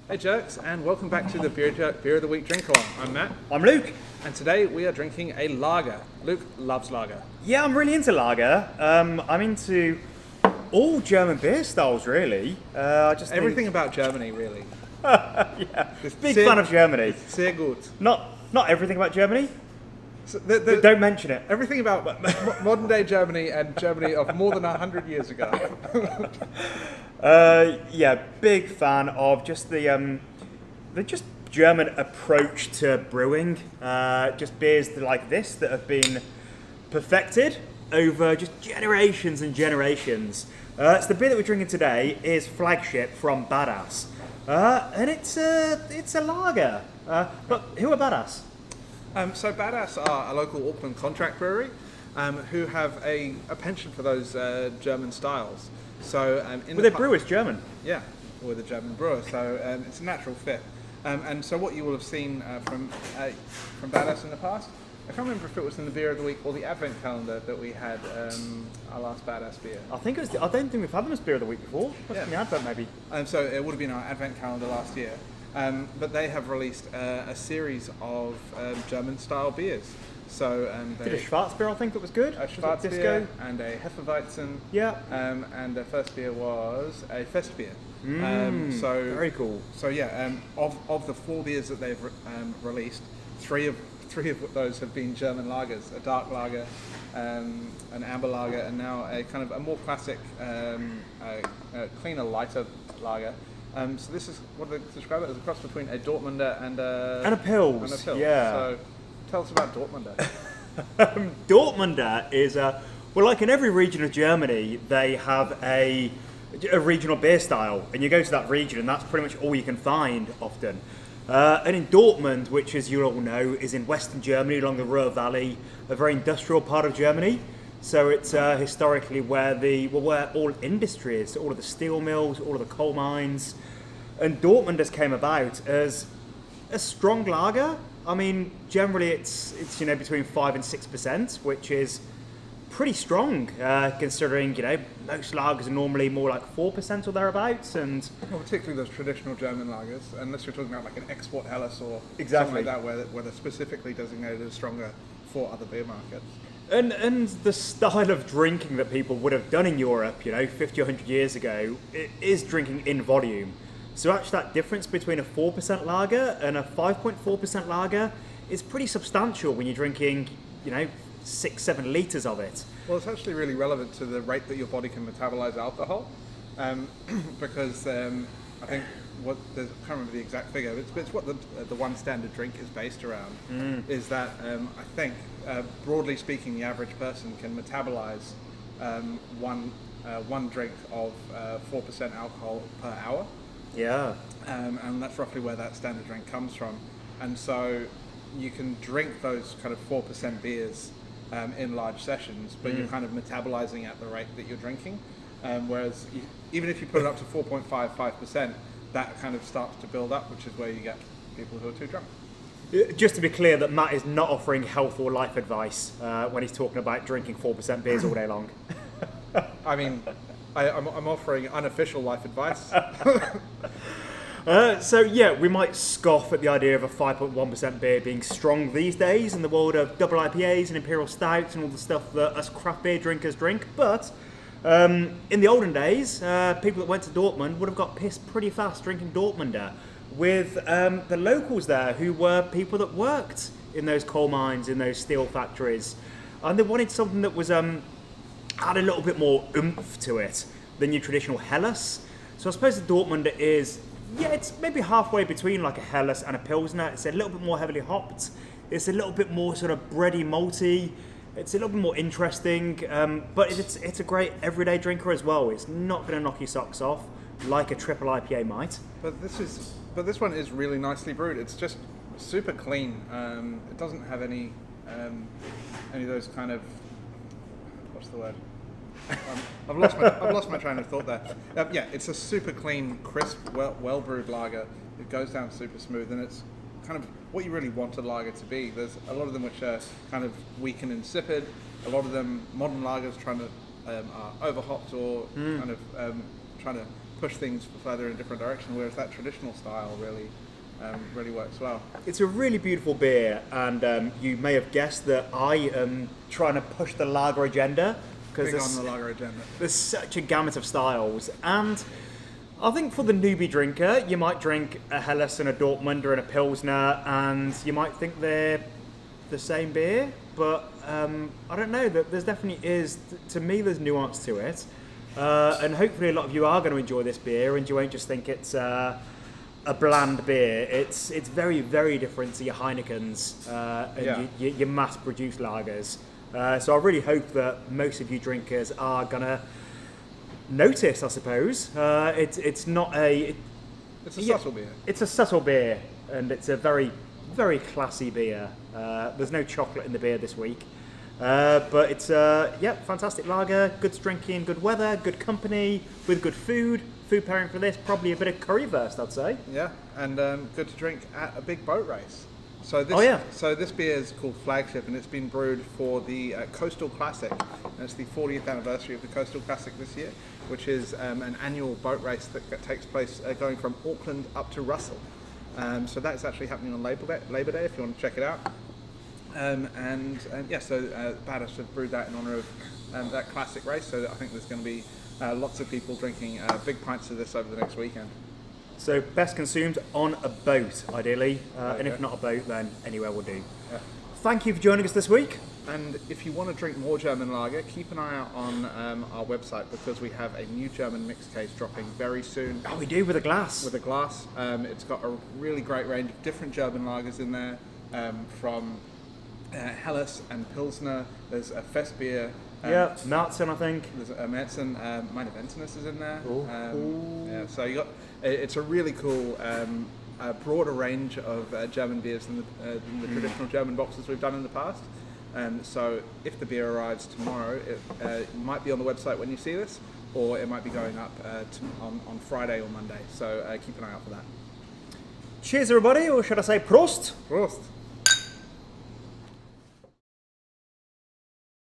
Hey jerks, and welcome back to the Beer of the Week drink along. I'm Matt. I'm Luke. And today we are drinking a lager. Luke loves lager. Yeah, I'm really into lager. I'm into all German beer styles, really. Everything about Germany, really. Yeah, big fan of Germany. Sehr gut. Not everything about Germany. So But don't mention it. Everything about modern day Germany and Germany of more than 100 years ago. Yeah, big fan of just the just German approach to brewing. Just beers like this that have been perfected over just generations and generations. So the beer that we're drinking today is Flagship from Badass, and it's a lager. But who are Badass? So Badass are a local Auckland contract brewery who have a penchant for those German styles. So They're brewers German. Yeah, or the German brewer. So it's a natural fit. And so what you will have seen from Badass in the past, I can't remember if it was in the Beer of the Week or the Advent calendar that we had our last Badass beer. I think it was. I don't think we've had them as Beer of the Week before. Must be the Advent maybe. So it would have been our Advent calendar last year. But they have released a series of German-style beers. So they did a Schwarzbier, I think, that was good. A Schwarzbier and a Hefeweizen. Yeah. And the first beer was a Festbier. So very cool. So yeah, of the 4 beers that they've released, three of those have been German lagers: a dark lager, an amber lager, and now a kind of a more classic, cleaner, lighter lager. So this is what they describe it as a cross between a Dortmunder and a Pils. And a Pils. Yeah. So tell us about Dortmunder. Dortmunder is like in every region of Germany, they have a regional beer style, and you go to that region, and that's pretty much all you can find often. And in Dortmund, which, as you all know, is in western Germany along the Ruhr Valley, a very industrial part of Germany. So it's historically where all industry is, all of the steel mills, all of the coal mines. And Dortmunders came about as a strong lager. I mean, generally it's between 5% and 6%, which is pretty strong considering most lagers are normally more like 4% or thereabouts. And particularly those traditional German lagers, unless you're talking about like an export Helles or exactly something like that, where they're specifically designated as stronger for other beer markets. And the style of drinking that people would have done in Europe, 50 or 100 years ago, it is drinking in volume. So actually that difference between a 4% lager and a 5.4% lager is pretty substantial when you're drinking, 6-7 litres of it. Well, it's actually really relevant to the rate that your body can metabolize alcohol, because I think I can't remember the exact figure, but it's what the one standard drink is based around. Is that I think broadly speaking, the average person can metabolize one drink of 4% alcohol per hour. Yeah. And that's roughly where that standard drink comes from. And so you can drink those kind of 4% beers in large sessions, but you're kind of metabolizing at the rate that you're drinking. Whereas even if you put it up to 4.5%, that kind of starts to build up, which is where you get people who are too drunk. Just to be clear, that Matt is not offering health or life advice when he's talking about drinking 4% beers all day long. I mean, I'm offering unofficial life advice. So yeah, we might scoff at the idea of a 5.1% beer being strong these days in the world of double IPAs and imperial stouts and all the stuff that us craft beer drinkers drink. But in the olden days, people that went to Dortmund would have got pissed pretty fast drinking Dortmunder, with the locals there who were people that worked in those coal mines, in those steel factories, and they wanted something that was had a little bit more oomph to it than your traditional Helles. So I suppose the Dortmunder is, it's maybe halfway between like a Helles and a Pilsner. It's a little bit more heavily hopped. It's a little bit more sort of bready, malty. It's a little bit more interesting, but it's a great everyday drinker as well. It's not going to knock your socks off like a triple IPA might. But this one is really nicely brewed. It's just super clean. It doesn't have any of those kind of, what's the word? I've lost my train of thought there. Yeah, it's a super clean, crisp, well brewed lager. It goes down super smooth, and it's kind of what you really want a lager to be. There's a lot of them which are kind of weak and insipid. A lot of them modern lagers are over hopped or kind of trying to push things further in a different direction, whereas that traditional style really works well. It's a really beautiful beer, and you may have guessed that I am trying to push the lager agenda, because Big on the lager agenda. there's such a gamut of styles, and I think for the newbie drinker, you might drink a Helles and a Dortmunder and a Pilsner, and you might think they're the same beer, but I don't know, that there's definitely is, to me there's nuance to it, and hopefully a lot of you are going to enjoy this beer, and you won't just think it's a bland beer. It's very, very different to your Heinekens and your mass-produced lagers. So I really hope that most of you drinkers are going to notice, I suppose. It's not a... It's a subtle beer. It's a subtle beer, and it's a very, very classy beer. There's no chocolate in the beer this week. But it's, fantastic lager, good drinking, good weather, good company, with good food. Food pairing for this, probably a bit of currywurst, I'd say. Yeah, and good to drink at a big boat race. So this, So this beer is called Flagship, and it's been brewed for the Coastal Classic. And it's the 40th anniversary of the Coastal Classic this year, which is an annual boat race that takes place going from Auckland up to Russell. So that's actually happening on Labor Day if you want to check it out. So Badders have brewed that in honour of that classic race. So I think there's going to be lots of people drinking big pints of this over the next weekend. So best consumed on a boat, ideally, and if not a boat, then anywhere will do. Yeah. Thank you for joining us this week. And if you want to drink more German lager, keep an eye out on our website, because we have a new German mix case dropping very soon. Oh, we do, with a glass. With a glass. It's got a really great range of different German lagers in there, from Helles and Pilsner. There's a Fest beer. Märzen, I think. There's a Märzen. Meine Ventinus is in there. So you got. It's a really cool, broader range of German beers than the traditional German boxes we've done in the past. So if the beer arrives tomorrow, it might be on the website when you see this, or it might be going up on Friday or Monday. So keep an eye out for that. Cheers, everybody, or should I say Prost? Prost!